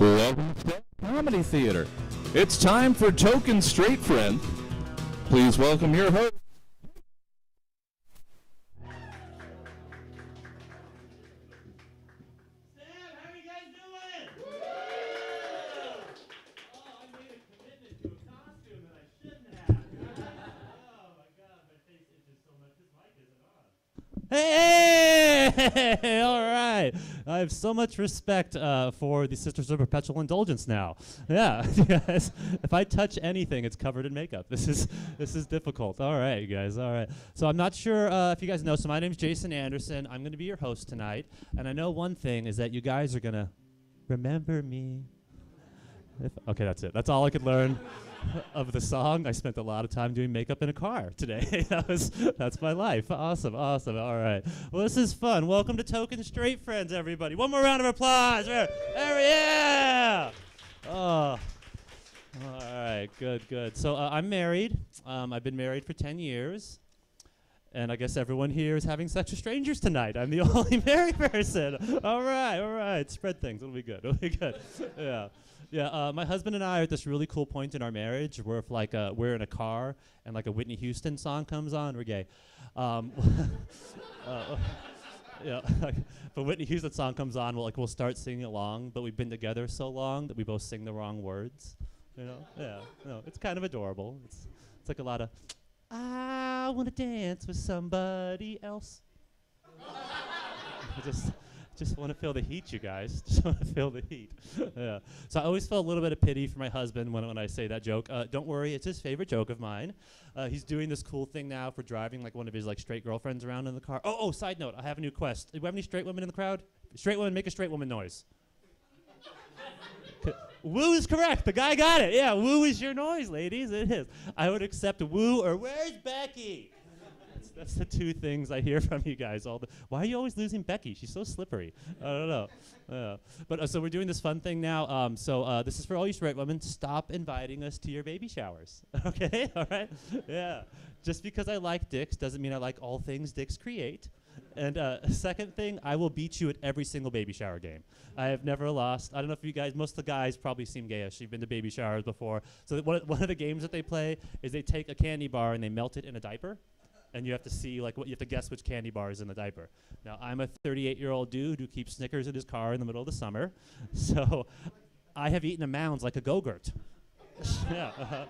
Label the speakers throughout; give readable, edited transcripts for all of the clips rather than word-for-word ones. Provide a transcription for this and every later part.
Speaker 1: Welcome to Comedy Theater. It's time for Token Straight Friend. Please welcome your host.
Speaker 2: Hey! All right. I have so much respect for the Sisters of Perpetual Indulgence now. Yeah, you guys. If I touch anything, it's covered in makeup. This is difficult. All right, you guys. All right. So I'm not sure if you guys know. So my name's Jason Anderson. I'm going to be your host tonight. And I know one thing is that you guys are going to remember me. Okay, that's it. That's all I could learn of the song. I spent a lot of time doing makeup in a car today. That's my life. Awesome. All right. Well, this is fun. Welcome to Token Straight Friends, everybody. One more round of applause. Yeah. Oh. All right. Good. So I'm married. I've been married for 10 years. And I guess everyone here is having sex with strangers tonight. I'm the only married person. All right. Spread things. It'll be good. Yeah, my husband and I are at this really cool point in our marriage where if we're in a car and like a Whitney Houston song comes on, we're gay. Yeah, if a Whitney Houston song comes on, we'll start singing along, but we've been together so long that we both sing the wrong words. You know? Yeah. No, it's kind of adorable. It's like a lot of, I want to dance with somebody else. Just want to feel the heat, you guys. Just want to feel the heat. Yeah. So I always feel a little bit of pity for my husband when I say that joke. Don't worry, it's his favorite joke of mine. He's doing this cool thing now for driving like one of his like straight girlfriends around in the car. Oh, side note, I have a new quest. Do we have any straight women in the crowd? Straight women, make a straight woman noise. Woo is correct. The guy got it. Yeah, woo is your noise, ladies. It is. I would accept woo or where's Becky? That's the two things I hear from you guys all the. Why are you always losing Becky? She's so slippery. I don't know. But so we're doing this fun thing now. So this is for all you straight women. Stop inviting us to your baby showers. Okay? All right? Yeah. Just because I like dicks doesn't mean I like all things dicks create. And second thing, I will beat you at every single baby shower game. I have never lost. I don't know if you guys, most of the guys probably seem gayish. You've been to baby showers before. So one of the games that they play is they take a candy bar and they melt it in a diaper. And you have to see, you have to guess which candy bar is in the diaper. Now, I'm a 38-year-old dude who keeps Snickers in his car in the middle of the summer. So I have eaten a mounds like a Go-Gurt. Yeah.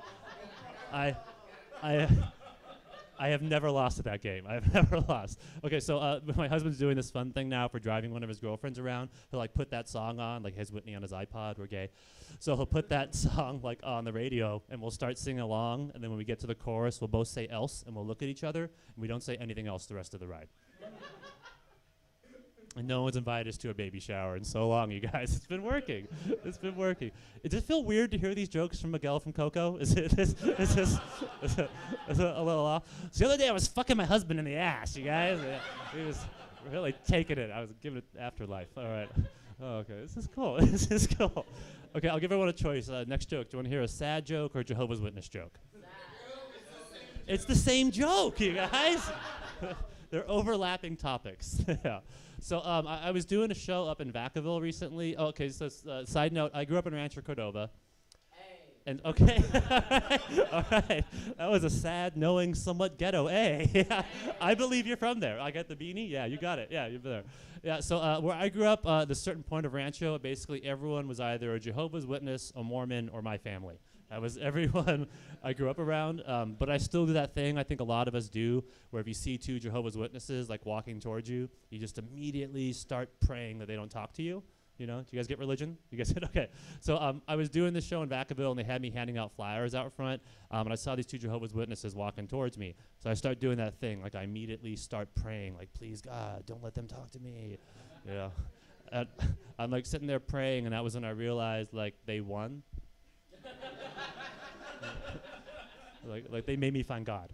Speaker 2: I have never lost at that game. I've never lost. Okay, so my husband's doing this fun thing now for driving one of his girlfriends around. He'll put that song on, like his Whitney on his iPod. We're gay. So he'll put that song on the radio, and we'll start singing along. And then when we get to the chorus, we'll both say else, and we'll look at each other, and we don't say anything else the rest of the ride. And no one's invited us to a baby shower in so long, you guys. It's been working. Does it feel weird to hear these jokes from Miguel from Coco? Is it a little off? So the other day I was fucking my husband in the ass, you guys. He was really taking it. I was giving it afterlife. All right. Oh, okay, this is cool. Okay, I'll give everyone a choice. Next joke. Do you want to hear a sad joke or a Jehovah's Witness joke? It's the same joke, you guys. They're overlapping topics. Yeah. So I was doing a show up in Vacaville recently. Oh, okay, so side note, I grew up in Rancho Cordova. Hey. And okay, all right. That was a sad, knowing, somewhat ghetto. Hey, I believe you're from there. I got the beanie. Yeah, you got it. Yeah, you're there. Yeah. So where I grew up, the certain point of Rancho, basically everyone was either a Jehovah's Witness, a Mormon, or my family. That was everyone I grew up around, but I still do that thing I think a lot of us do, where if you see two Jehovah's Witnesses walking towards you, you just immediately start praying that they don't talk to you. You know, do you guys get religion? You guys okay? So I was doing this show in Vacaville, and they had me handing out flyers out front, and I saw these two Jehovah's Witnesses walking towards me. So I start doing that thing, I immediately start praying, please God, don't let them talk to me. Yeah, I'm sitting there praying, and that was when I realized they won. They made me find God.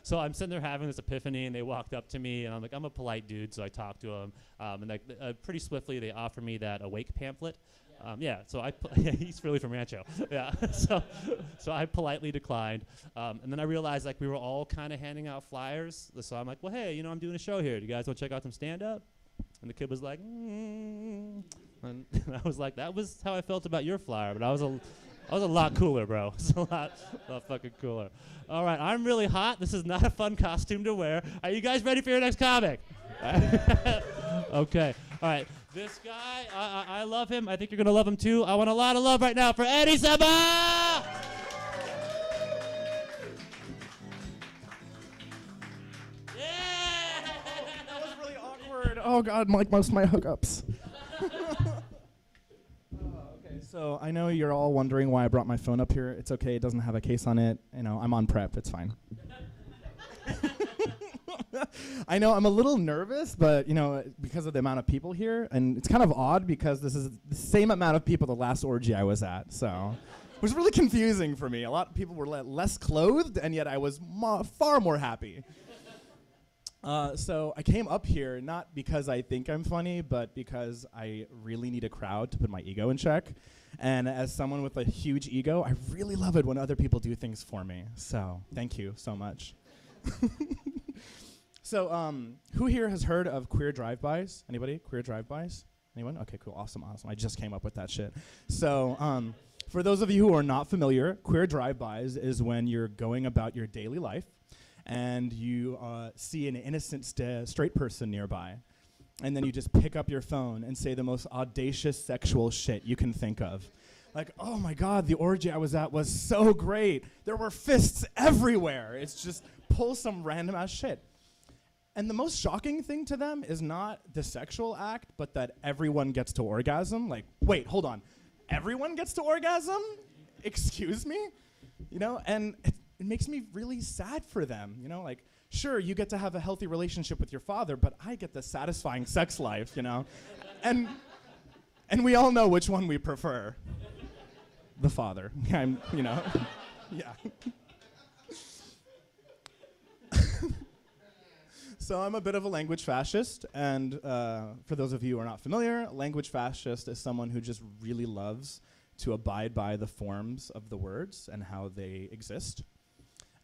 Speaker 2: So I'm sitting there having this epiphany, and they walked up to me, and I'm a polite dude, so I talked to them, and pretty swiftly they offered me that Awake pamphlet. So he's really from Rancho. Yeah, so I politely declined, and then I realized we were all kind of handing out flyers. So I'm well, hey, I'm doing a show here. Do you guys want to check out some stand-up? And the kid was like, And I was like, that was how I felt about your flyer, but I was a lot cooler, bro. It's a lot fucking cooler. All right, I'm really hot. This is not a fun costume to wear. Are you guys ready for your next comic? Okay. All right. This guy, I love him. I think you're going to love him too. I want a lot of love right now for Eddie Suboh!
Speaker 3: That was really awkward. Oh God, like most of my hookups. Okay, so I know you're all wondering why I brought my phone up here. It's okay, it doesn't have a case on it. You know, I'm on prep, it's fine. I know I'm a little nervous, but you know, because of the amount of people here, and it's kind of odd because this is the same amount of people the last orgy I was at, so it was really confusing for me. A lot of people were less clothed, and yet I was far more happy. So I came up here not because I think I'm funny, but because I really need a crowd to put my ego in check. And as someone with a huge ego, I really love it when other people do things for me. So thank you so much. So who here has heard of queer drive-bys? Anybody? Queer drive-bys? Anyone? Okay, cool. Awesome. I just came up with that shit. So for those of you who are not familiar, queer drive-bys is when you're going about your daily life and you see an innocent straight person nearby, and then you just pick up your phone and say the most audacious sexual shit you can think of. Like, oh my God, the orgy I was at was so great. There were fists everywhere. It's just pull some random ass shit. And the most shocking thing to them is not the sexual act, but that everyone gets to orgasm. Like, wait, hold on. Everyone gets to orgasm? Excuse me? You know, and it makes me really sad for them. You know, like, sure, you get to have a healthy relationship with your father, but I get the satisfying sex life, you know? And we all know which one we prefer. The father. You know, yeah. So I'm a bit of a language fascist, and for those of you who are not familiar, language fascist is someone who just really loves to abide by the forms of the words and how they exist.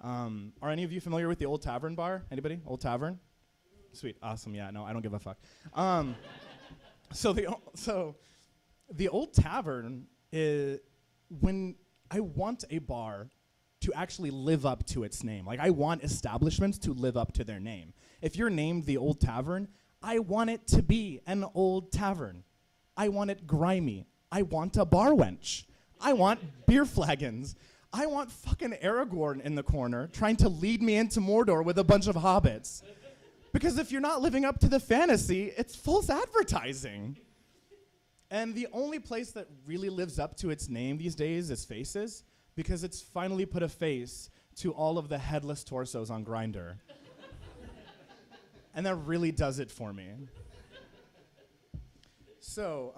Speaker 3: Are any of you familiar with the Old Tavern bar? Anybody? Old Tavern? Sweet, awesome, yeah, no, I don't give a fuck. So the Old Tavern is when I want a bar to actually live up to its name. Like, I want establishments to live up to their name. If you're named the Old Tavern, I want it to be an old tavern. I want it grimy. I want a bar wench. I want beer flagons. I want fucking Aragorn in the corner trying to lead me into Mordor with a bunch of hobbits. Because if you're not living up to the fantasy, it's false advertising. And the only place that really lives up to its name these days is Faces, because it's finally put a face to all of the headless torsos on Grindr. And that really does it for me. So,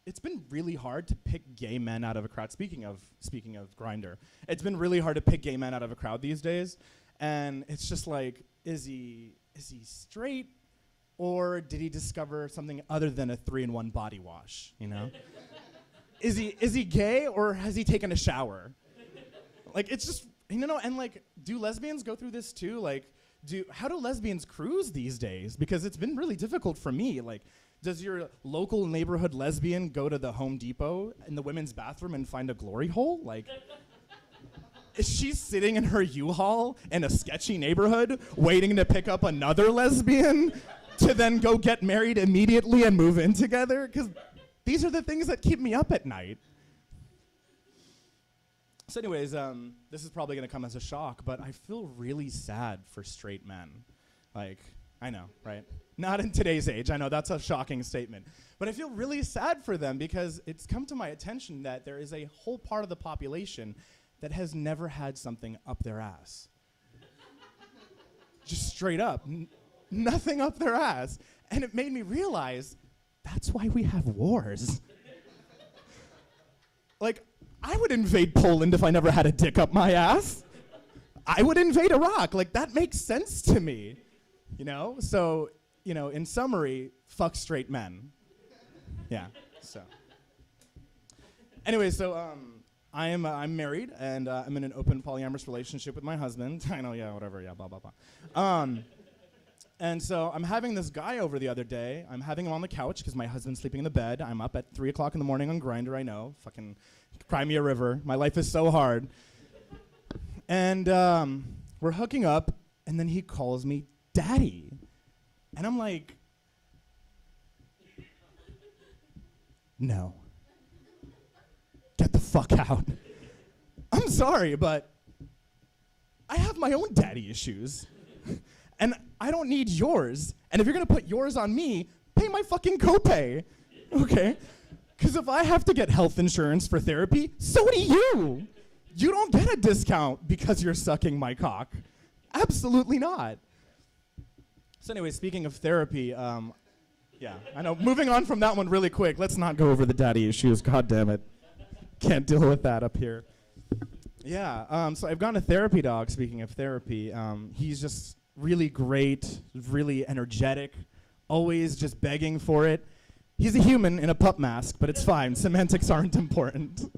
Speaker 3: it's been really hard to pick gay men out of a crowd. Speaking of Grindr, it's been really hard to pick gay men out of a crowd these days. And it's just like, is he straight, or did he discover something other than a 3-in-1 body wash, you know? Is he gay, or has he taken a shower? Like, it's just, you know, and like, do lesbians go through this too? Like, how do lesbians cruise these days? Because it's been really difficult for me. Like, does your local neighborhood lesbian go to the Home Depot in the women's bathroom and find a glory hole? Like, is she sitting in her U-Haul in a sketchy neighborhood waiting to pick up another lesbian to then go get married immediately and move in together? Because these are the things that keep me up at night. So anyways, this is probably going to come as a shock, but I feel really sad for straight men. Like, I know, right? Not in today's age. I know that's a shocking statement. But I feel really sad for them because it's come to my attention that there is a whole part of the population that has never had something up their ass. Just straight up. Nothing up their ass. And it made me realize that's why we have wars. Like, I would invade Poland if I never had a dick up my ass. I would invade Iraq. Like, that makes sense to me. You know? So, you know, in summary, fuck straight men. Yeah, so. Anyway, so I'm married, and I'm in an open polyamorous relationship with my husband. I know, yeah, whatever, yeah, blah, blah, blah. And so I'm having this guy over the other day. I'm having him on the couch because my husband's sleeping in the bed. I'm up at 3 o'clock in the morning on Grindr, I know. Fucking cry me a river. My life is so hard. And we're hooking up, and then he calls me daddy. And I'm like, no. Get the fuck out. I'm sorry, but I have my own daddy issues. And I don't need yours. And if you're gonna put yours on me, pay my fucking copay. Okay? Because if I have to get health insurance for therapy, so do you. You don't get a discount because you're sucking my cock. Absolutely not. So anyway, speaking of therapy, yeah, I know. Moving on from that one really quick. Let's not go over the daddy issues. God damn it. Can't deal with that up here. Yeah, so I've gone to therapy dog, speaking of therapy. He's just really great, really energetic, always just begging for it. He's a human in a pup mask, but it's fine. Semantics aren't important.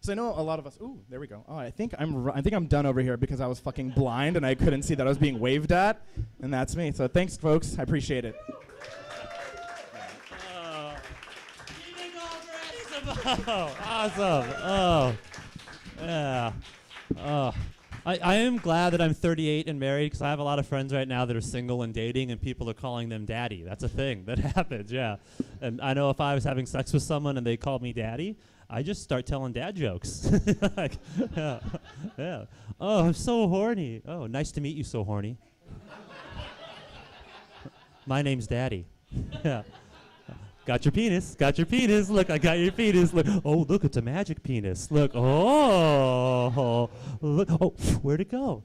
Speaker 3: So I know a lot of us. Ooh, there we go. Oh, I think I'm done over here because I was fucking blind and I couldn't see that I was being waved at, and that's me. So thanks, folks. I appreciate it.
Speaker 2: Oh, awesome. Oh, yeah. Oh. I am glad that I'm 38 and married because I have a lot of friends right now that are single and dating, and people are calling them daddy. That's a thing that happens, yeah. And I know if I was having sex with someone and they called me daddy, I just start telling dad jokes. Like, yeah, yeah. Oh, I'm so horny. Oh, nice to meet you, so horny. My name's Daddy. Yeah. Got your penis. Got your penis. Look, I got your penis. Look. Oh, look, it's a magic penis. Look. Oh, look. Oh, where'd it go?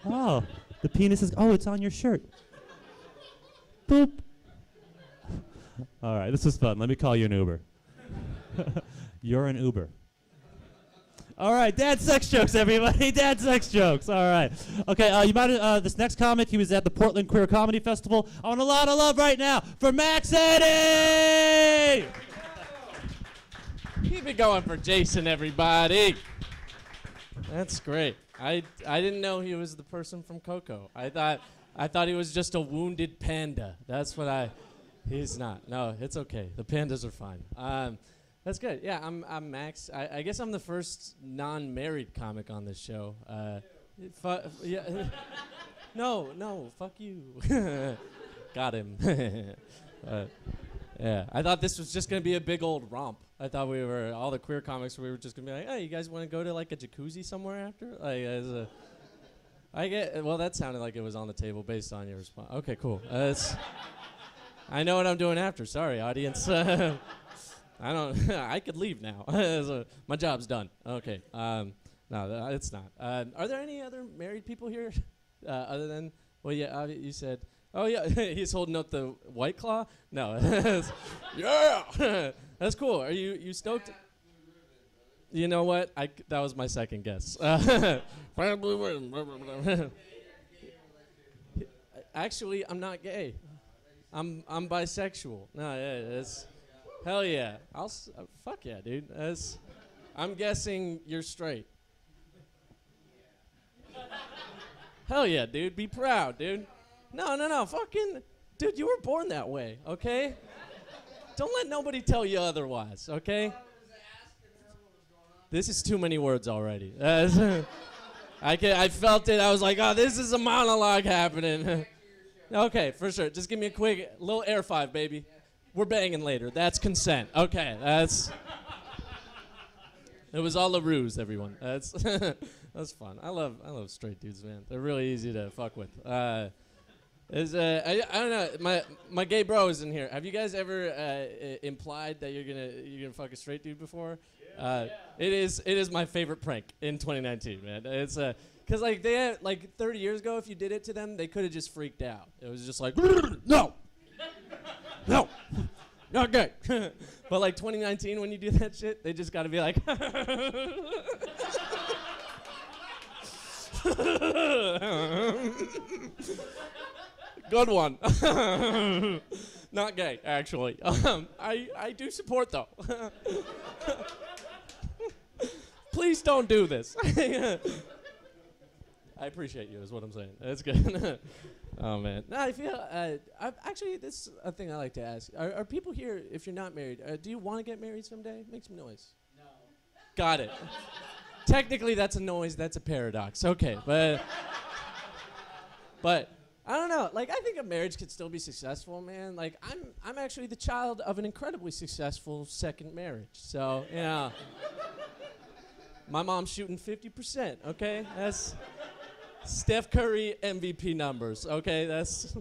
Speaker 2: Oh, the penis is. Oh, it's on your shirt. Boop. All right, this is fun. Let me call you an Uber. You're an Uber. All right, dad sex jokes, everybody. Dad sex jokes. All right. Okay, you might this next comic, he was at the Portland Queer Comedy Festival. I want a lot of love right now for Max Eddy!
Speaker 4: Keep it going for Jason, everybody. That's great. I didn't know he was the person from Coco. I thought he was just a wounded panda. That's what he's not. No, it's okay. The pandas are fine. That's good. Yeah, I'm Max. I guess I'm the first non-married comic on this show. Yeah. No, fuck you. Got him. Yeah, I thought this was just gonna be a big old romp. I thought all the queer comics, we were just gonna be like, hey, you guys want to go to like a jacuzzi somewhere after? Well, that sounded like it was on the table based on your response. Okay, cool. I know what I'm doing after. Sorry, audience. I could leave now. My job's done. Okay. No, it's not. Are there any other married people here? Other than, well, yeah, you said, oh, yeah, he's holding up the White Claw? No. Yeah! That's cool. Are you stoked? You know what? That was my second guess. Actually, I'm not gay. I'm bisexual. No, yeah, it's... Hell yeah. Fuck yeah, dude. I'm guessing you're straight. Hell yeah, dude. Be proud, dude. No. Fucking... Dude, you were born that way, okay? Don't let nobody tell you otherwise, okay? This is too many words already. I felt it. I was like, oh, this is a monologue happening. Okay, for sure. Just give me a quick little air five, baby. We're banging later. That's consent. Okay, it was all a ruse, everyone. That's fun. I love straight dudes, man. They're really easy to fuck with. I don't know. My gay bro is in here. Have you guys ever implied that you're gonna fuck a straight dude before? Yeah. It is my favorite prank in 2019, man. It's because like they had, like 30 years ago, if you did it to them, they could have just freaked out. It was just like no. No, not gay. But like 2019, when you do that shit, they just gotta be like, good one. Not gay, actually. I do support though. Please don't do this. I appreciate you is what I'm saying. That's good. Oh, man. No, I feel, actually, this is a thing I like to ask. Are people here, if you're not married, do you want to get married someday? Make some noise. No. Got it. Technically, that's a noise. That's a paradox. Okay, but I don't know. Like, I think a marriage could still be successful, man. Like, I'm actually the child of an incredibly successful second marriage. So, you know, my mom's shooting 50%, okay? That's Steph Curry MVP numbers, okay? That's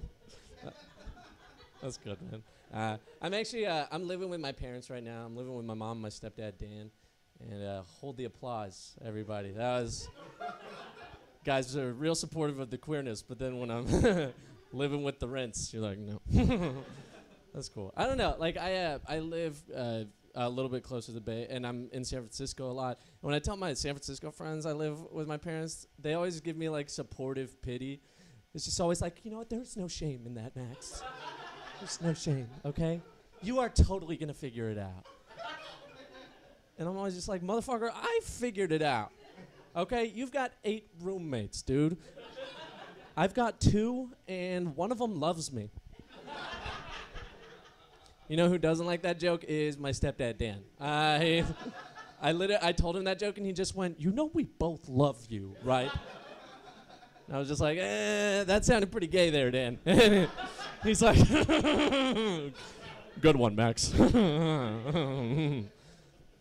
Speaker 4: good, man. I'm actually, I'm living with my parents right now. I'm living with my mom and my stepdad, Dan. And hold the applause, everybody. That was... Guys are real supportive of the queerness, but then when I'm living with the rents, you're like, no. That's cool. I don't know. Like, I live a little bit closer to the Bay, and I'm in San Francisco a lot. And when I tell my San Francisco friends I live with my parents, they always give me, like, supportive pity. It's just always like, you know what? There's no shame in that, Max. There's no shame, okay? You are totally going to figure it out. And I'm always just like, motherfucker, I figured it out. Okay, you've got 8 roommates, dude. I've got 2, and one of them loves me. You know who doesn't like that joke is my stepdad, Dan. I told him that joke, and he just went, you know we both love you, right? And I was just like, that sounded pretty gay there, Dan. He's like, good one, Max.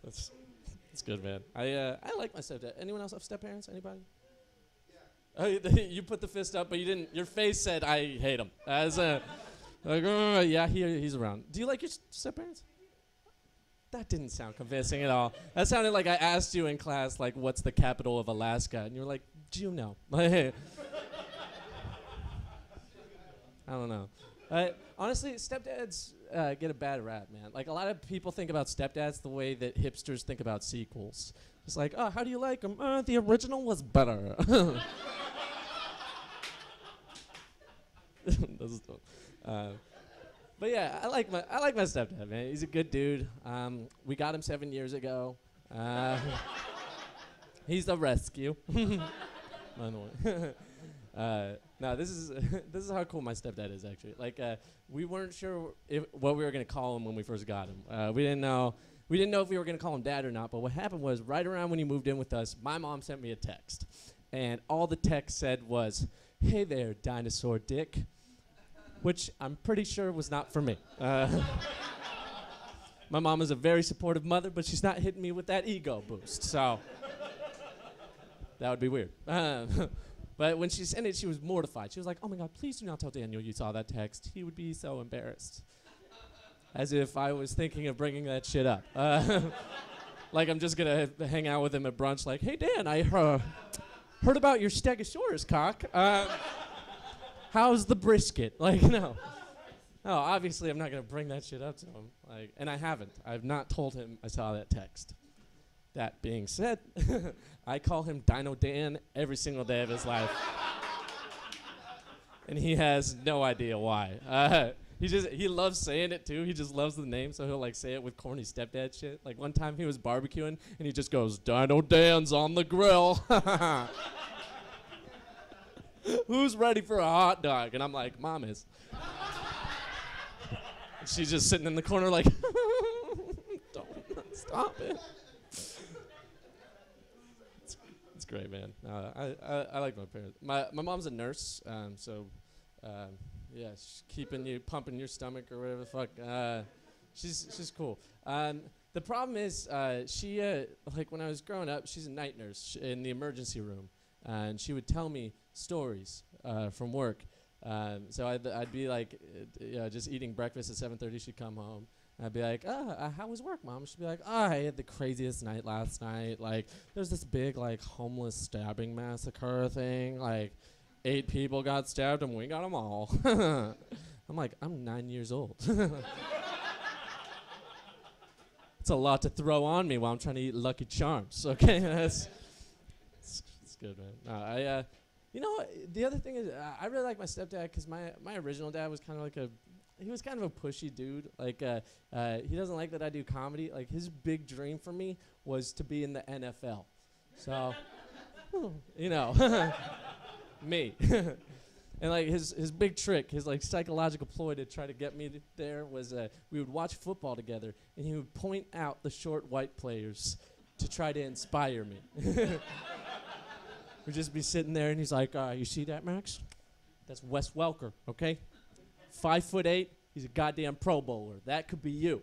Speaker 4: That's good, man. I like my stepdad. Anyone else have step-parents? Anybody? Yeah. Oh, you put the fist up, but you didn't. Your face said, I hate him. As like, yeah, he's around. Do you like your step-parents? That didn't sound convincing at all. That sounded like I asked you in class, like, what's the capital of Alaska? And you were like, Juneau. I don't know. Honestly, stepdads get a bad rap, man. Like, a lot of people think about stepdads the way that hipsters think about sequels. It's like, oh, how do you like them? The original was better. But yeah, I like my stepdad, man. He's a good dude. We got him 7 years ago. He's the rescue. By the way. No, this is how cool my stepdad is, actually. Like, we weren't sure what we were gonna call him when we first got him. We didn't know if we were gonna call him Dad or not. But what happened was, right around when he moved in with us, my mom sent me a text, and all the text said was, "Hey there, dinosaur dick," which I'm pretty sure was not for me. My mom is a very supportive mother, but she's not hitting me with that ego boost, so that would be weird. But when she sent it, she was mortified. She was like, oh my God, please do not tell Daniel you saw that text. He would be so embarrassed. As if I was thinking of bringing that shit up. Like I'm just going to hang out with him at brunch like, hey, Dan, I heard about your Stegosaurus cock. How's the brisket? Like, no. No, obviously I'm not going to bring that shit up to him. Like, and I haven't. I've not told him I saw that text. That being said, I call him Dino Dan every single day of his life. And he has no idea why. He loves saying it too. He just loves the name, so he'll like say it with corny stepdad shit. Like one time he was barbecuing and he just goes, Dino Dan's on the grill. Who's ready for a hot dog? And I'm like, Mom is. She's just sitting in the corner like, don't stop it. It's great, man. I like my parents. My mom's a nurse, so yeah, she's keeping you pumping your stomach or whatever the fuck. She's cool. The problem is she like when I was growing up, she's a night nurse in the emergency room, and she would tell me stories from work. So I'd be like, just eating breakfast at 7:30. She'd come home. I'd be like, how was work, Mom? She'd be like, I had the craziest night last night. Like, there's this big, like, homeless stabbing massacre thing. Like, 8 people got stabbed and we got them all. I'm like, I'm 9 years old. It's a lot to throw on me while I'm trying to eat Lucky Charms, okay? It's good, man. You know, the other thing is, I really like my stepdad because my original dad was kind of like he was kind of a pushy dude. Like, he doesn't like that I do comedy. Like, his big dream for me was to be in the NFL. So, you know. Me. And like his big trick, his like psychological ploy to try to get me there was we would watch football together, and he would point out the short white players to try to inspire me. We'd just be sitting there, and he's like, "You see that, Max? That's Wes Welker, okay? 5'8". He's a goddamn Pro Bowler. That could be you."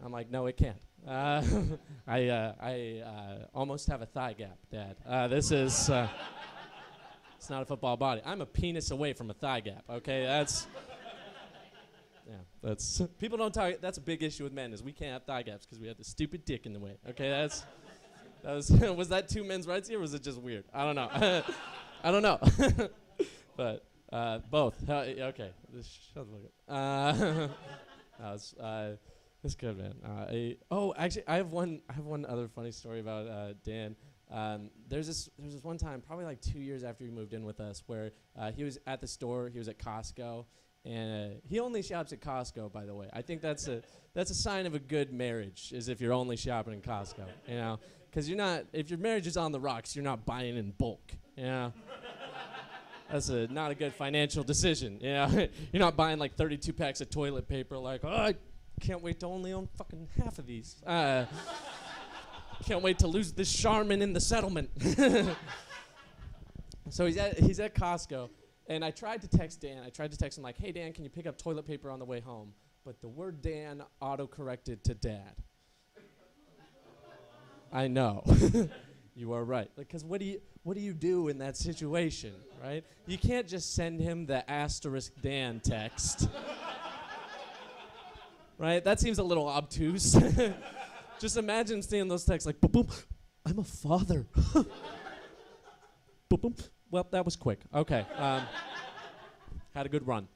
Speaker 4: I'm like, "No, it can't. I almost have a thigh gap, Dad. This is." It's not a football body. I'm a penis away from a thigh gap, okay? That's people don't talk, that's a big issue with men, is we can't have thigh gaps because we have the stupid dick in the way, okay? That was, was that two men's rights here, or was it just weird? I don't know. I don't know. But, both. Okay. Shut the fuck up. That's good, man. Actually, I have one other funny story about Dan. There's this one time, probably like 2 years after he moved in with us, where he was at the store. He was at Costco, and he only shops at Costco, by the way. I think that's a sign of a good marriage, is if you're only shopping in Costco, you know, because if your marriage is on the rocks, you're not buying in bulk, you know. That's not a good financial decision, you know. You're not buying like 32 packs of toilet paper, like, oh, I can't wait to only own fucking half of these. Can't wait to lose this Charmin in the settlement. So he's at Costco, and I tried to text Dan. I tried to text him like, "Hey, Dan, can you pick up toilet paper on the way home?" But the word Dan auto-corrected to Dad. I know. You are right. Because what do you do in that situation, right? You can't just send him the asterisk Dan text. Right? That seems a little obtuse. Just imagine seeing those texts like, boom, boom, I'm a father. Boom, boom. Well, that was quick. Okay. Had a good run.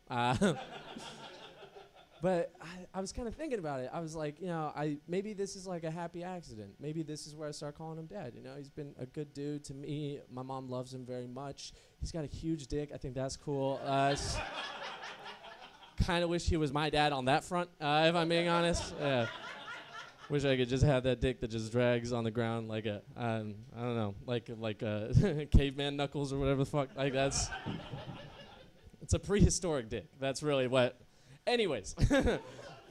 Speaker 4: But I was kind of thinking about it. I was like, you know, maybe this is like a happy accident. Maybe this is where I start calling him Dad. You know, he's been a good dude to me. My mom loves him very much. He's got a huge dick. I think that's cool. Kind of wish he was my dad on that front, if I'm being honest. Yeah. Wish I could just have that dick that just drags on the ground like a, I don't know, like caveman knuckles or whatever the fuck. Like it's a prehistoric dick. That's really what. Anyways, but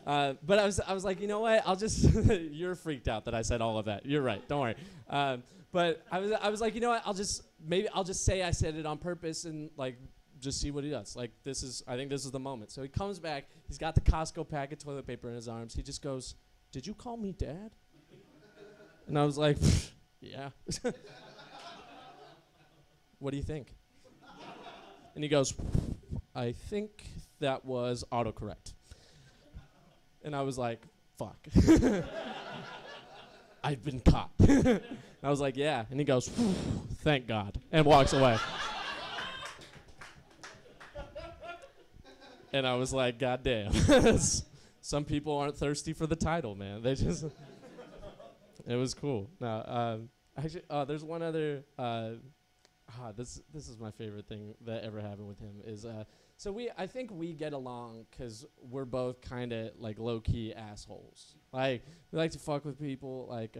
Speaker 4: I was like, you know what? I'll just. You're freaked out that I said all of that. You're right. Don't worry. But I was like, you know what? I'll just say I said it on purpose and like just see what he does. Like I think this is the moment. So he comes back. He's got the Costco pack of toilet paper in his arms. He just goes, "Did you call me Dad?" And I was like, "Yeah." "What do you think?" And he goes, "I think that was autocorrect." And I was like, "Fuck." I've been caught. I was like, "Yeah." And he goes, "Thank God," and walks away. And I was like, "God damn." Some people aren't thirsty for the title, man. They just, it was cool. Now, actually, there's one other, this is my favorite thing that ever happened with him is, I think we get along because we're both kind of like low-key assholes. Like, we like to fuck with people. Like,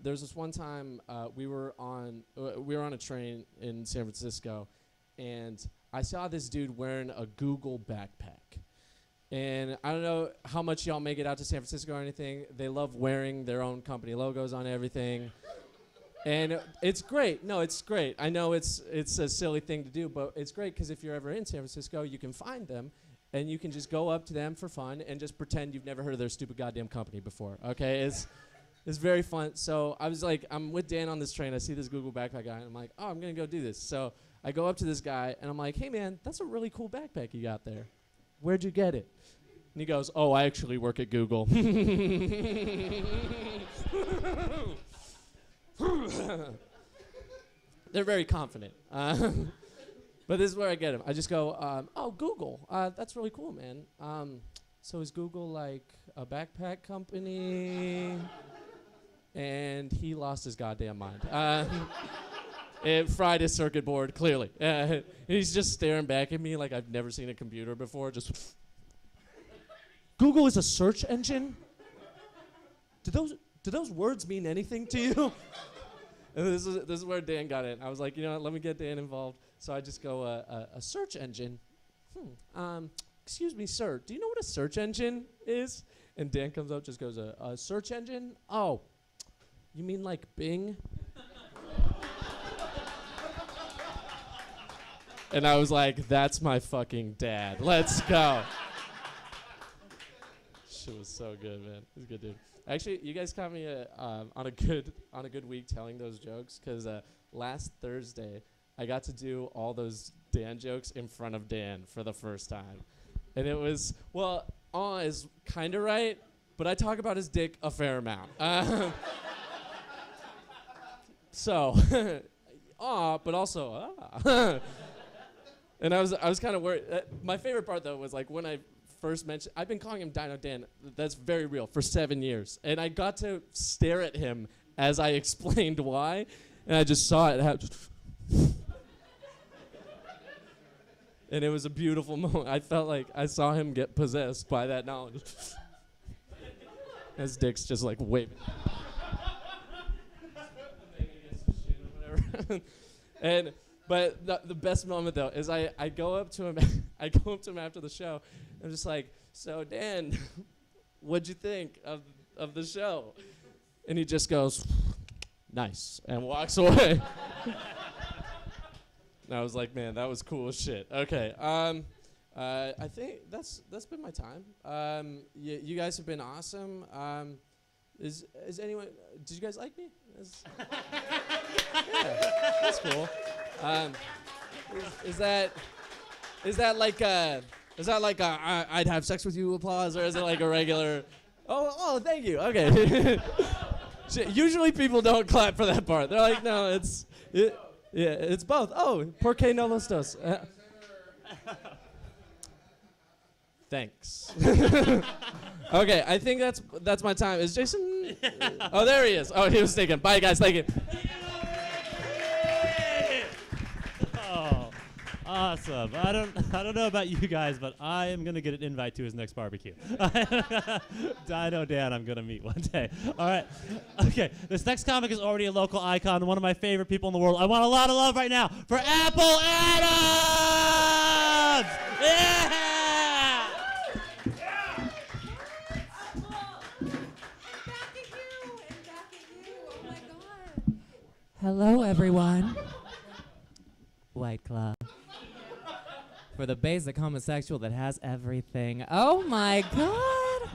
Speaker 4: there's this one time we were on a train in San Francisco, and I saw this dude wearing a Google backpack. And I don't know how much y'all make it out to San Francisco or anything. They love wearing their own company logos on everything. And it's great. No, it's great. I know it's a silly thing to do, but it's great because if you're ever in San Francisco, you can find them, and you can just go up to them for fun and just pretend you've never heard of their stupid goddamn company before, okay? It's very fun. So I was like, I'm with Dan on this train. I see this Google backpack guy, and I'm like, oh, I'm going to go do this. So I go up to this guy, and I'm like, hey, man, that's a really cool backpack you got there. Where'd you get it? And he goes, oh, I actually work at Google. They're very confident. But this is where I get him. I just go, oh, Google. That's really cool, man. So is Google like a backpack company? And he lost his goddamn mind. It fried his circuit board, clearly. He's just staring back at me like I've never seen a computer before. Just, Google is a search engine? Do those words mean anything to you? And this is where Dan got in. I was like, you know what, let me get Dan involved. So I just go, a search engine. Excuse me, sir, do you know what a search engine is? And Dan comes up, just goes, a search engine? Oh, you mean like Bing? And I was like, that's my fucking dad. Let's go. Shit was so good, man. He's a good dude. Actually, you guys caught me on a good week telling those jokes, because last Thursday I got to do all those Dan jokes in front of Dan for the first time, and it was is kind of right, but I talk about his dick a fair amount. So, but also and I was kind of worried. My favorite part though was like when I first mentioned, I've been calling him Dino Dan, that's very real, for 7 years. And I got to stare at him as I explained why, and I just saw it happen. And it was a beautiful moment. I felt like I saw him get possessed by that knowledge. His dick's just like waving. But the best moment though is I go up to him after the show. I'm just like, so Dan, what'd you think of the show? And he just goes, nice, and walks away. And I was like, man, that was cool as shit. Okay, I think that's been my time. You guys have been awesome. Is anyone? Did you guys like me? Yeah, that's cool. Is that like I'd have sex with you applause, or is it like a regular? Oh, thank you. Okay. Usually people don't clap for that part. They're like, no, it's both. Oh, ¿por qué no los dos? Thanks. Okay, I think that's my time. Is Jason? Oh, there he is. Oh, he was taken. Bye, guys. Thank you.
Speaker 2: Oh, awesome. I don't know about you guys, but I am gonna get an invite to his next barbecue. Dino Dan, I'm gonna meet one day. All right. Okay. This next comic is already a local icon, one of my favorite people in the world. I want a lot of love right now for Apple Adams. Yeah.
Speaker 5: Hello, everyone. White Claw. For the basic homosexual that has everything. Oh my God.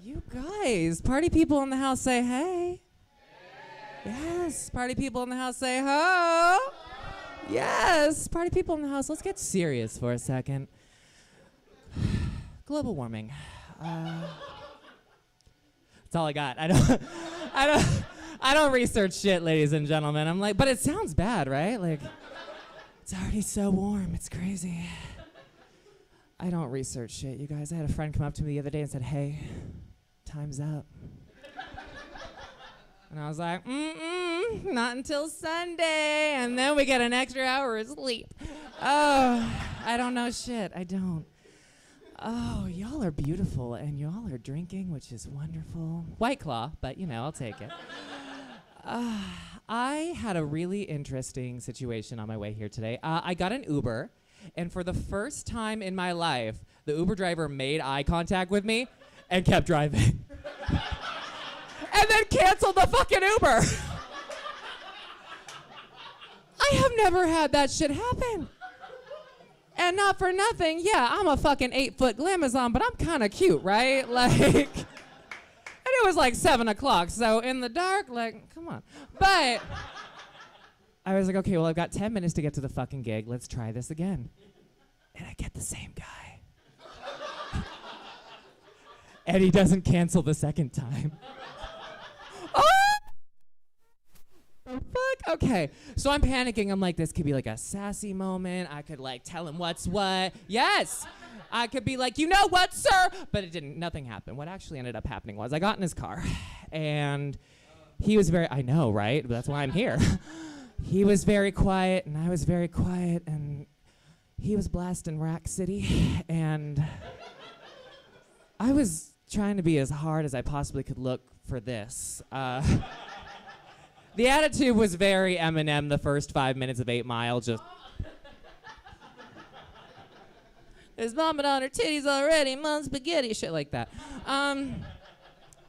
Speaker 5: You guys, party people in the house say hey. Yes, party people in the house say ho. Yes, party people in the house, let's get serious for a second. Global warming. That's all I got. I don't research shit, ladies and gentlemen. I'm like, but it sounds bad, right? Like, it's already so warm. It's crazy. I don't research shit, you guys. I had a friend come up to me the other day and said, hey, time's up. And I was like, not until Sunday. And then we get an extra hour of sleep. Oh, I don't know shit. I don't. Oh, y'all are beautiful, and y'all are drinking, which is wonderful. White Claw, but, I'll take it. I had a really interesting situation on my way here today. I got an Uber, and for the first time in my life, the Uber driver made eye contact with me and kept driving. And then canceled the fucking Uber. I have never had that shit happen. And not for nothing, yeah, I'm a fucking 8-foot glamazon, but I'm kind of cute, right? Like, and it was like 7 o'clock, so in the dark, like, come on. But I was like, okay, well, I've got 10 minutes to get to the fucking gig. Let's try this again. And I get the same guy. And he doesn't cancel the second time. Oh! Fuck, okay. So I'm panicking. I'm like, this could be like a sassy moment. I could like tell him what's what. Yes. I could be like, you know what, sir? But it didn't, nothing happened. What actually ended up happening was I got in his car and he was I know, right? That's why I'm here. He was very quiet and I was very quiet and he was blasting Rack City and I was trying to be as hard as I possibly could look for this. The attitude was very Eminem the first 5 minutes of 8 Mile, just... There's vomit on her titties already, mom spaghetti, shit like that.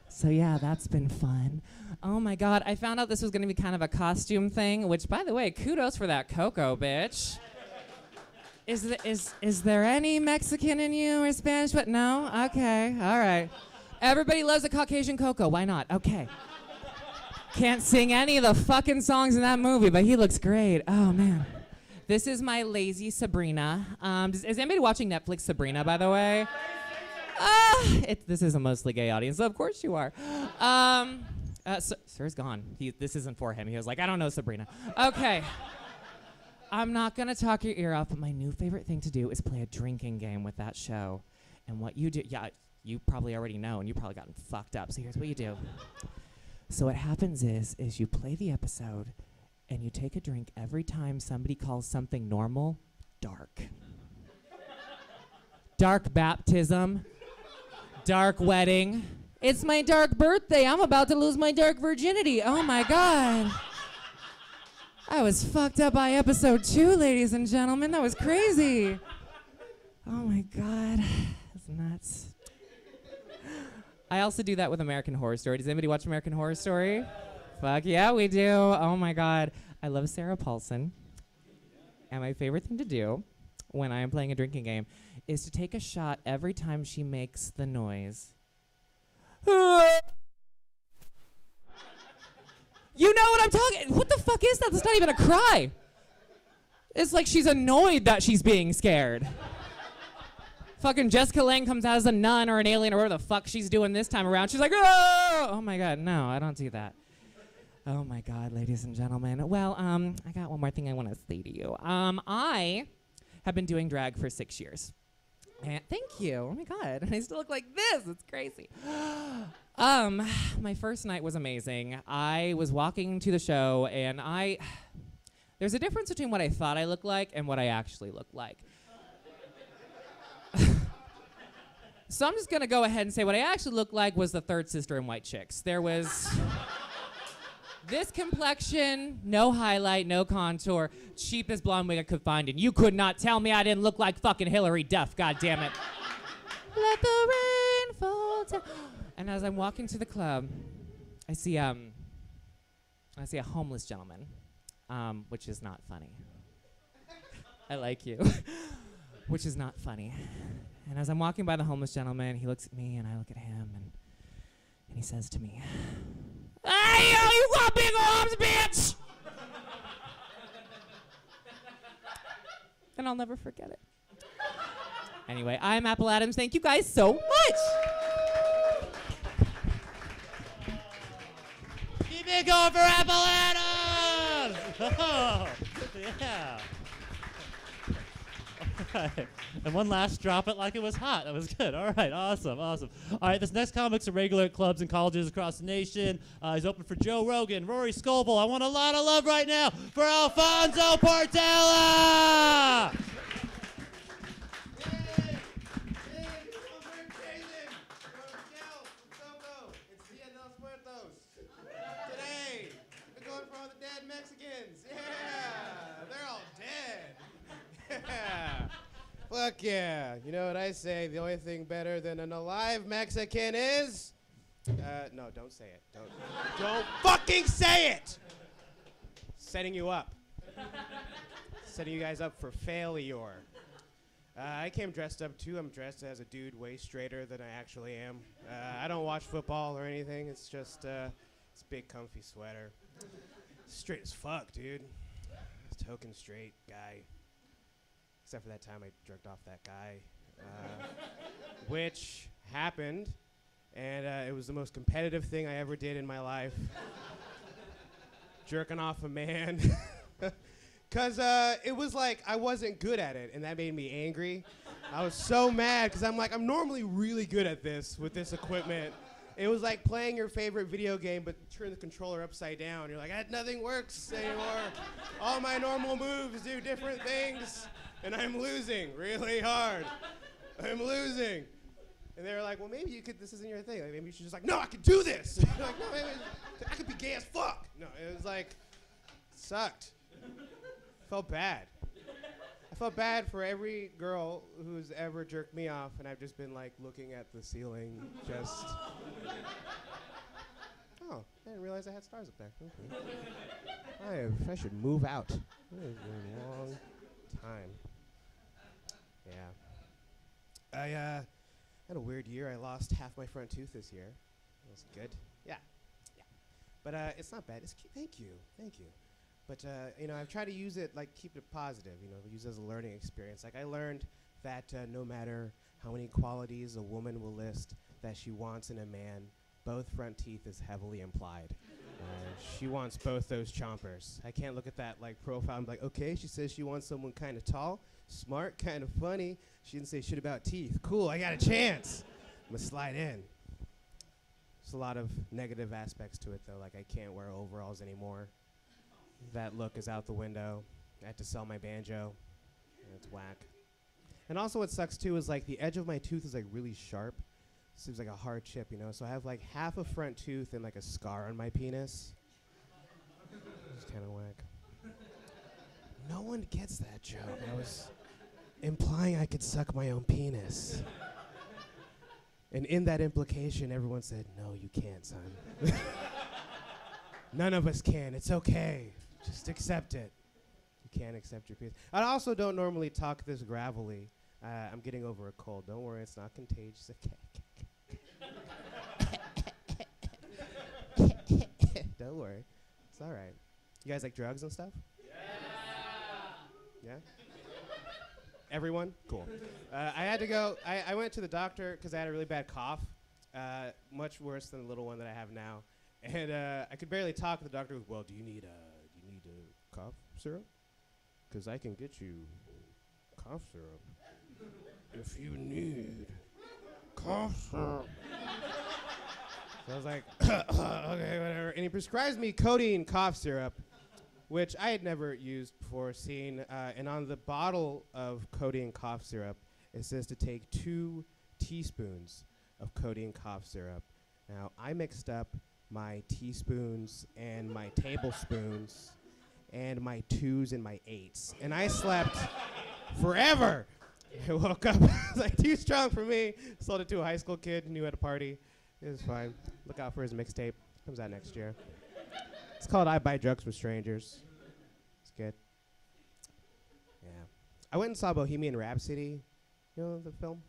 Speaker 5: So yeah, that's been fun. Oh my God, I found out this was gonna be kind of a costume thing, which by the way, kudos for that Coco, bitch. Is there any Mexican in you or Spanish? But no? Okay, all right. Everybody loves a Caucasian Coco, why not? Okay. Can't sing any of the fucking songs in that movie, but he looks great. Oh man. This is my lazy Sabrina. Is anybody watching Netflix Sabrina, by the way? This is a mostly gay audience, so of course you are. Sir's gone. This isn't for him. He was like, I don't know Sabrina. Okay. I'm not going to talk your ear off, but my new favorite thing to do is play a drinking game with that show. And what you do, yeah, you probably already know, and you probably gotten fucked up, so here's what you do. So what happens is you play the episode, and you take a drink every time somebody calls something normal dark. Dark baptism, dark wedding. It's my dark birthday. I'm about to lose my dark virginity. Oh my God. I was fucked up by episode 2, ladies and gentlemen. That was crazy. Oh my God. That's nuts. I also do that with American Horror Story. Does anybody watch American Horror Story? Fuck yeah, we do. Oh my God. I love Sarah Paulson. And my favorite thing to do when I am playing a drinking game is to take a shot every time she makes the noise. You know what I'm talking? What the fuck is that? That's not even a cry. It's like she's annoyed that she's being scared. Fucking Jessica Lange comes out as a nun or an alien or whatever the fuck she's doing this time around. She's like, oh my God, no, I don't do that. Oh my God, ladies and gentlemen. Well, I got one more thing I want to say to you. I have been doing drag for 6 years. And thank you. Oh my God, and I still look like this. It's crazy. My first night was amazing. I was walking to the show, and there's a difference between what I thought I looked like and what I actually looked like. So I'm just gonna go ahead and say what I actually looked like was the third sister in White Chicks. There was this complexion, no highlight, no contour, cheapest blonde wig I could find, and you could not tell me I didn't look like fucking Hillary Duff, God damn it. Let the rain fall down. And as I'm walking to the club, I see a homeless gentleman, which is not funny. I like you, which is not funny. And as I'm walking by the homeless gentleman, he looks at me and I look at him, and he says to me, "Hey, yo, you got big arms, bitch!" And I'll never forget it. Anyway, I'm Apple Adams. Thank you guys so much.
Speaker 2: Keep it going for Apple Adams! Oh, yeah. All right. And one last drop it like it was hot. That was good. All right, awesome. All right, this next comic's a regular at clubs and colleges across the nation. He's open for Joe Rogan, Rory Scovel. I want a lot of love right now for Alfonso Portela!
Speaker 6: Today, we're going for all the dead Mexicans. Yeah, they're all dead. Yeah. Fuck yeah. You know what I say? The only thing better than an alive Mexican is... no, don't say it. Don't fucking say it! Setting you up. Setting you guys up for failure. I came dressed up too. I'm dressed as a dude way straighter than I actually am. I don't watch football or anything. It's just it's a big comfy sweater. Straight as fuck, dude. Token straight guy. Except for that time I jerked off that guy. Which happened, and it was the most competitive thing I ever did in my life. Jerking off a man. Because it was like I wasn't good at it, and that made me angry. I was so mad, because I'm normally really good at this with this equipment. It was like playing your favorite video game, but turn the controller upside down. You're like, nothing works anymore. All my normal moves do different things, and I'm losing really hard. I'm losing. And they were like, well, maybe you could, this isn't your thing. Like, maybe you should just like, no, I can do this. Like, no, maybe I could be gay as fuck. No, it was like, sucked. Felt bad. I felt bad for every girl who's ever jerked me off, and I've just been like looking at the ceiling, just. Oh, I didn't realize I had stars up there. Okay. I should move out. It was a long time. Yeah. I had a weird year. I lost half my front tooth this year. That was good. Yeah. But it's not bad. It's cute. Thank you. But I've tried to use it, like, keep it positive, use it as a learning experience. Like, I learned that no matter how many qualities a woman will list that she wants in a man, both front teeth is heavily implied. She wants both those chompers. I can't look at that, like, profile and be like, okay, she says she wants someone kind of tall, smart, kind of funny. She didn't say shit about teeth. Cool, I got a chance. I'm gonna slide in. There's a lot of negative aspects to it, though. Like, I can't wear overalls anymore. That look is out the window. I had to sell my banjo. It's whack. And also what sucks too is like the edge of my tooth is like really sharp. Seems like a hard chip, So I have like half a front tooth and like a scar on my penis. It's kind of whack. No one gets that joke. I was implying I could suck my own penis. And in that implication, everyone said, no, you can't, son. None of us can. It's okay. Just accept it. You can't accept your penis. I also don't normally talk this gravelly. I'm getting over a cold. Don't worry, it's not contagious. Don't worry. It's all right. You guys like drugs and stuff? Yeah? Everyone? Cool. I had to go. I went to the doctor because I had a really bad cough, much worse than the little one that I have now. And I could barely talk. The doctor goes, well, do you need a cough syrup? Because I can get you cough syrup if you need cough syrup. So I was like, okay, whatever. And he prescribes me codeine cough syrup, which I had never used before, seen. And on the bottle of codeine cough syrup, it says to take 2 teaspoons of codeine cough syrup. Now, I mixed up my teaspoons and my tablespoons and my 2s and my 8s. And I slept forever. I woke up, it was like too strong for me. Sold it to a high school kid who knew at a party. It was fine. Look out for his mixtape. Comes out next year. It's called I Buy Drugs from Strangers. It's good. Yeah. I went and saw Bohemian Rhapsody. You know the film?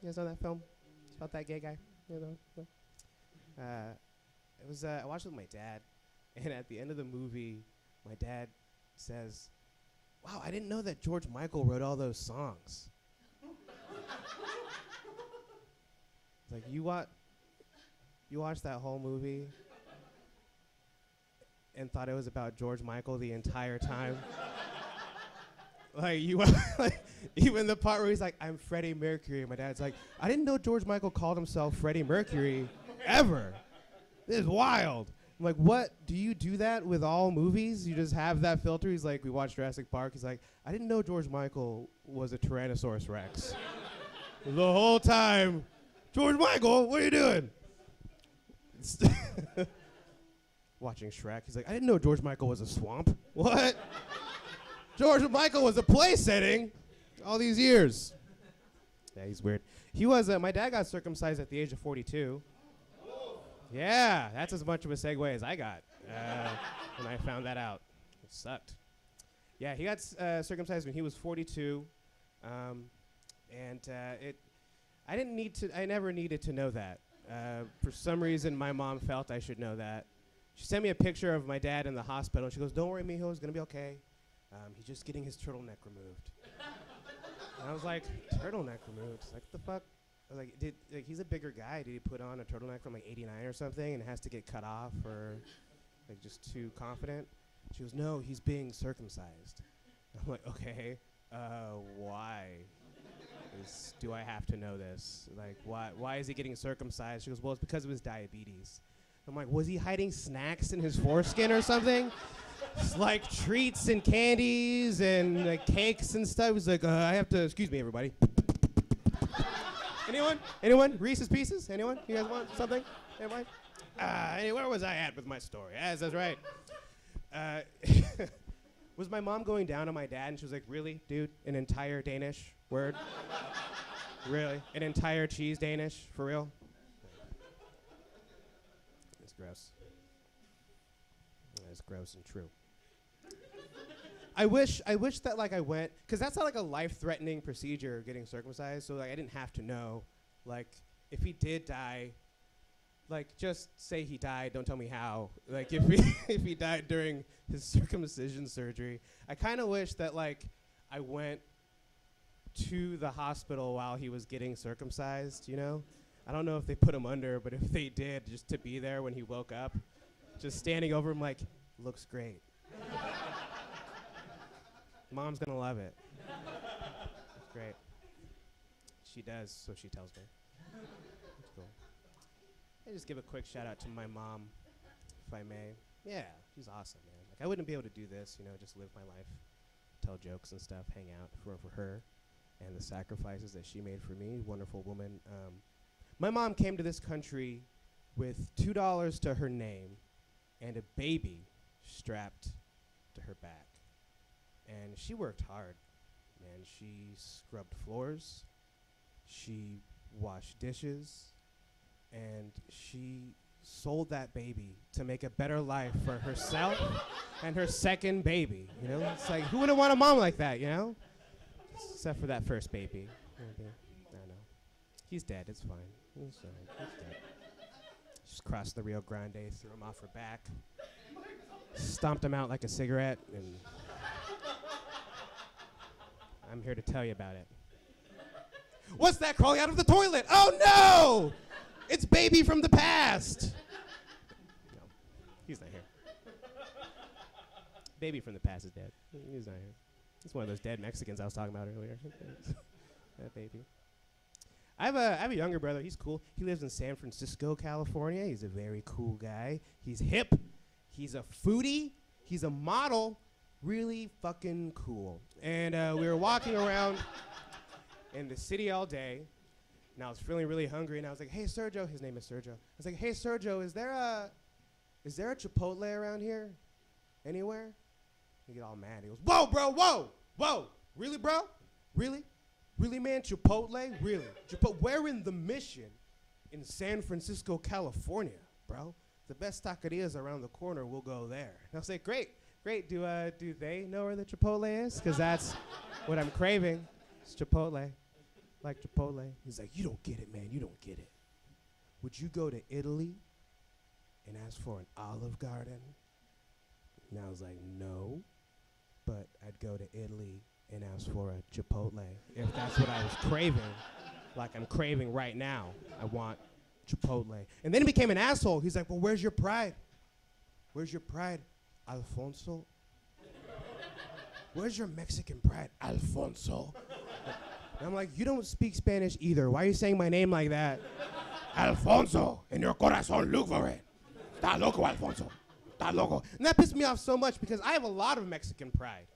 Speaker 6: You guys know that film? It's about that gay guy. You know? It was I watched it with my dad, and at the end of the movie, my dad says, "Wow, I didn't know that George Michael wrote all those songs." Like you watched that whole movie and thought it was about George Michael the entire time. Like like even the part where he's like, "I'm Freddie Mercury," and my dad's like, "I didn't know George Michael called himself Freddie Mercury ever. This is wild." I'm like, "What? Do you do that with all movies? You just have that filter?" He's like, "We watched Jurassic Park." He's like, "I didn't know George Michael was a Tyrannosaurus Rex." The whole time, "George Michael, what are you doing?" Watching Shrek, he's like, "I didn't know George Michael was a swamp." What? George Michael was a place setting all these years. Yeah, he's weird. He was, my dad got circumcised at the age of 42. Yeah, that's as much of a segue as I got when I found that out. It sucked. Yeah, he got circumcised when he was 42. I never needed to know that. For some reason, my mom felt I should know that. She sent me a picture of my dad in the hospital. She goes, "Don't worry, mijo, it's gonna be okay. He's just getting his turtleneck removed." And I was like, "Turtleneck removed? Like, the fuck?" I was like, he's a bigger guy. Did he put on a turtleneck from like 89 or something and it has to get cut off or like just too confident? She goes, "No, he's being circumcised." I'm like, "Okay, why? Do I have to know this? Like, why is he getting circumcised?" She goes, "Well, it's because of his diabetes." I'm like, "Was he hiding snacks in his foreskin or something?" It's like treats and candies and cakes and stuff. He's like, "I have to, excuse me, everybody." Anyone? Reese's Pieces? Anyone? You guys want something? Anyone? Where was I at with my story? Yes, that's right. Was my mom going down on my dad, and she was like, really, dude? An entire Danish word? Really? An entire cheese Danish? For real? It's gross. It's gross and true. I wish that like I went, because that's not like a life-threatening procedure, getting circumcised, so like I didn't have to know. Like, if he did die, like, just say he died, don't tell me how. Like, if he died during his circumcision surgery, I kind of wish that, like, I went to the hospital while he was getting circumcised, you know? I don't know if they put him under, but if they did, just to be there when he woke up, just standing over him like, looks great. Mom's gonna love it. It's great. She does, so she tells me. That's cool. I just give a quick shout out to my mom, if I may. Yeah, she's awesome, man. Like, I wouldn't be able to do this, you know, just live my life, tell jokes and stuff, hang out for her, and the sacrifices that she made for me. Wonderful woman. My mom came to this country with $2 to her name and a baby strapped to her back. And she worked hard, man. She scrubbed floors, she washed dishes, and she sold that baby to make a better life for herself and her second baby, you know? It's like, who wouldn't want a mom like that, you know? Except for that first baby. I don't know. He's dead, it's fine. He's dead. Just crossed the Rio Grande, threw him off her back, stomped him out like a cigarette, and I'm here to tell you about it. What's that crawling out of the toilet? Oh no! It's baby from the past. No, he's not here. Baby from the past is dead. He's not here. He's one of those dead Mexicans I was talking about earlier. That baby. I have a younger brother. He's cool. He lives in San Francisco, California. He's a very cool guy. He's hip. He's a foodie. He's a model. Really fucking cool. And we were walking around in the city all day, and I was feeling really hungry, and I was like, hey, Sergio. His name is Sergio. I was like, hey, Sergio, is there a Chipotle around here? Anywhere? He get all mad. He goes, whoa, bro, whoa. Really, bro? Really? Really, man? Chipotle? Really? We're in the Mission in San Francisco, California, bro. The best taquerias around the corner. We'll go there. And I was like, great. Do they know where the Chipotle is? Because that's what I'm craving. It's Chipotle. Like Chipotle. He's like, you don't get it, man. You don't get it. Would you go to Italy and ask for an Olive Garden? And I was like, no. But I'd go to Italy and ask for a Chipotle if that's what I was craving. Like I'm craving right now. I want Chipotle. And then he became an asshole. He's like, well, where's your pride? Where's your pride? Alfonso? Where's your Mexican pride? Alfonso. And I'm like, you don't speak Spanish either. Why are you saying my name like that? Alfonso. In your corazón, look for it. Está loco, Alfonso. Está loco. And that pissed me off so much because I have a lot of Mexican pride.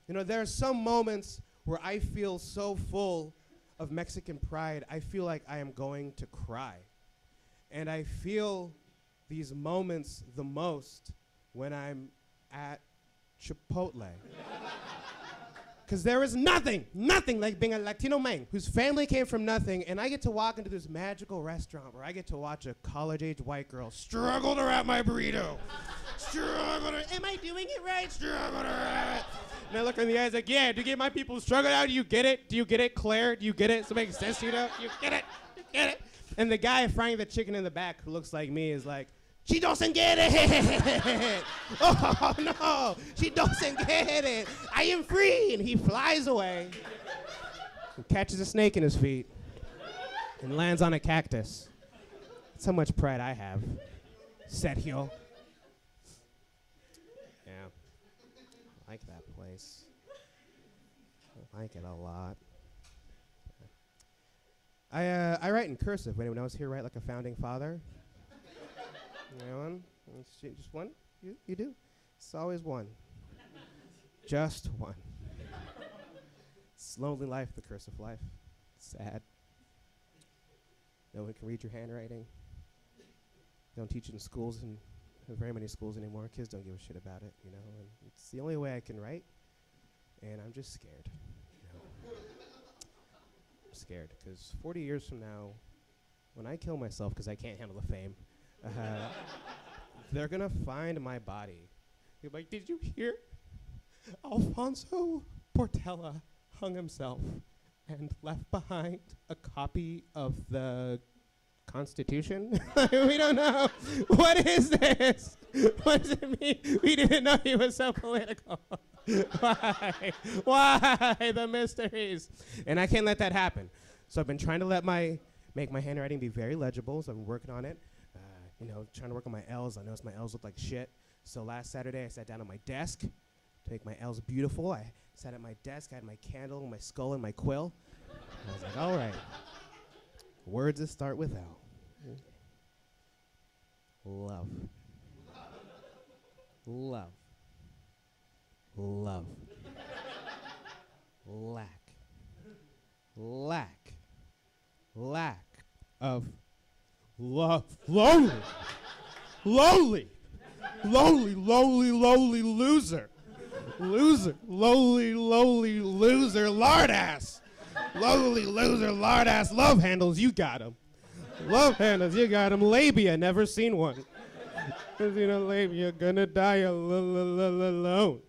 Speaker 6: You know, there are some moments where I feel so full of Mexican pride, I feel like I am going to cry. And I feel these moments the most when I'm at Chipotle. Because there is nothing like being a Latino man whose family came from nothing, and I get to walk into this magical restaurant where I get to watch a college-age white girl struggle to wrap my burrito. Am I doing it right? Struggle to wrap it. And I look her in the eyes like, yeah, do you get my people struggle out? Do you get it? Do you get it, Claire? Do you get it? Does it make sense to you now? You get it? You get it? And the guy frying the chicken in the back who looks like me is like, she doesn't get it. Oh, no. She doesn't get it. I am free. And he flies away and catches a snake in his feet and lands on a cactus. That's how much pride I have. Sergio. Yeah. I like that place. I like it a lot. I write in cursive. Anyone else here write like a founding father? Anyone? Just one? You do? It's always one. Just one. It's lonely life, the cursive life. Sad. No one can read your handwriting. They don't teach it in schools and very many schools anymore. Kids don't give a shit about it, you know. And it's the only way I can write, and I'm just scared. You know? I'm scared because 40 years from now, when I kill myself because I can't handle the fame, they're gonna find my body. They're like, did you hear? Alfonso Portela hung himself and left behind a copy of the Constitution. We don't know. What is this? What does it mean? We didn't know he was so political. Why? Why the mysteries? And I can't let that happen. So I've been trying to make my handwriting be very legible. So I've been working on it. You know, trying to work on my L's. I noticed my L's look like shit. So last Saturday I sat down at my desk to make my L's beautiful. I sat at my desk. I had my candle, my skull, and my quill. And I was like, all right. Words that start with L. Love. Love. Love. Lack. Lack. Lack of love. Lonely. Lonely. Lonely, lonely, lonely loser. Loser. Lonely, lonely loser. Lard ass. Lonely loser, lard ass. Love handles, you got 'em. Love handles, you got 'em. Labia, never seen one. You know, labia, gonna die alone.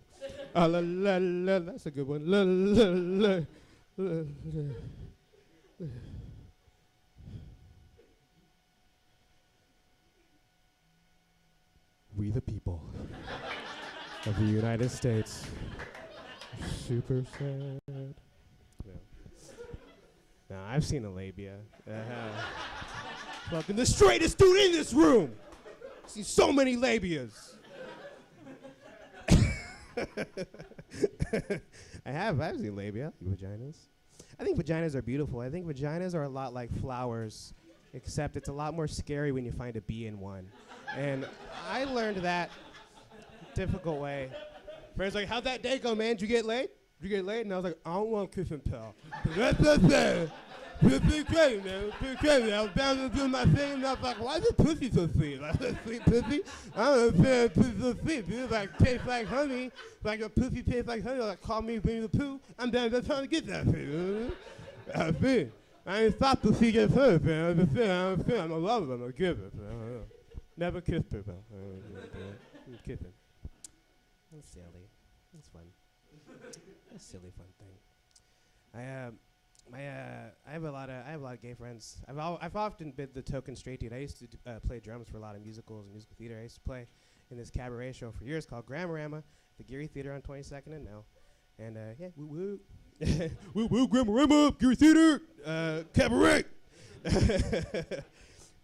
Speaker 6: That's a good one. We the people of the United States. Super sad. No, I've seen a labia. Fucking the straightest dude in this room. I've seen so many labias. I've seen labia. Vaginas. I think vaginas are beautiful. I think vaginas are a lot like flowers, except it's a lot more scary when you find a bee in one. And I learned that difficult way. Friends like, how'd that day go, man? Did you get laid? Did you get laid? And I was like, I don't want to kiss and tell. That's pretty crazy, man. It's pretty crazy. I was bound to do my thing, and I was like, why is the pussy so sweet? Like, sweet pussy? I don't know, pussy so sweet, dude. Like, tastes like honey. Like, a pussy tastes like honey. Like, call me Winnie the Pooh. I'm down there trying to get that thing. I've been. I ain't stopped to see get hurt, man. I'm a lover, I'm a giver. Never kissed her, though. I'm kidding. That's silly. That's fun. That's a silly, fun thing. I have a lot of gay friends. I've often been the token straight dude. I used to play drums for a lot of musicals and musical theater. I used to play in this cabaret show for years called Grammarama, the Geary Theater on 22nd and Nell. And yeah, woo woo, woo woo, Grammarama, Geary Theater, cabaret.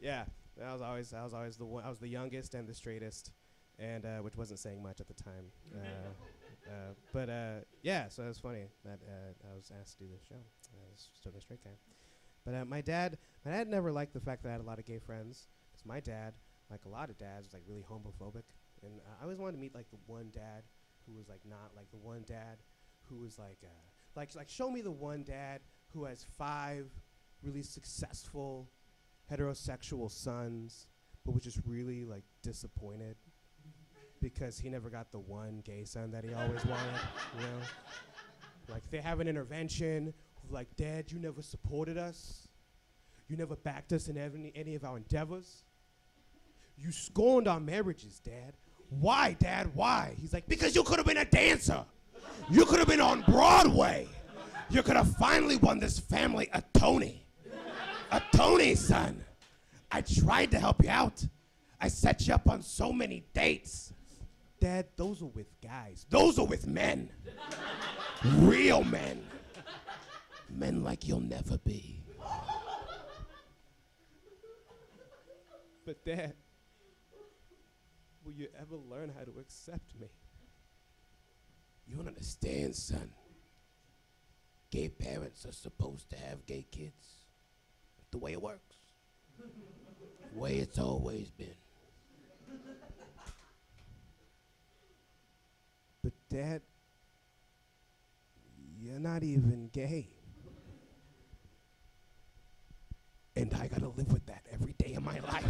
Speaker 6: Yeah, I was always the one. I was the youngest and the straightest, and which wasn't saying much at the time. But yeah, so it was funny that I was asked to do this show. I was still a straight guy. But my dad never liked the fact that I had a lot of gay friends, because my dad, like a lot of dads, was like really homophobic, and I always wanted to meet like the one dad who was like not like the one dad who was like show me the one dad who has 5 really successful heterosexual sons, but was just really like disappointed because he never got the one gay son that he always wanted, you know? Like, they have an intervention, like, Dad, you never supported us. You never backed us in any of our endeavors. You scorned our marriages, Dad. Why, Dad, why? He's like, because you could have been a dancer. You could have been on Broadway. You could have finally won this family a Tony. A Tony, son. I tried to help you out. I set you up on so many dates. Dad, those are with guys. Those are with men. Real men. Men like you'll never be. But Dad, will you ever learn how to accept me? You don't understand, son. Gay parents are supposed to have gay kids. The way it works. The way it's always been. But Dad, you're not even gay. And I gotta live with that every day of my life.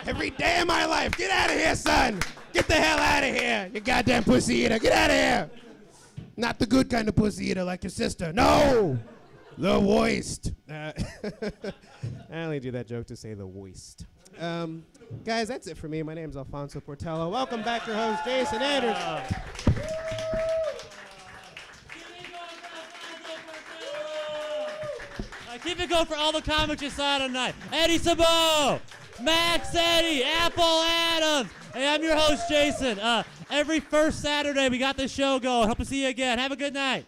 Speaker 6: Every day of my life. Get out of here, son. Get the hell out of here, you goddamn pussy eater. Get out of here. Not the good kind of pussy eater like your sister. No, the worst. I only do that joke to say the worst. Guys, that's it for me. My name's Alfonso Portela. Welcome back, your host, Jason Anderson.
Speaker 2: Keep it going for all the comics you saw tonight. Eddie Suboh, Max Eddy, Apple Adams. Hey, I'm your host, Jason. Every first Saturday, we got this show going. Hope to see you again. Have a good night.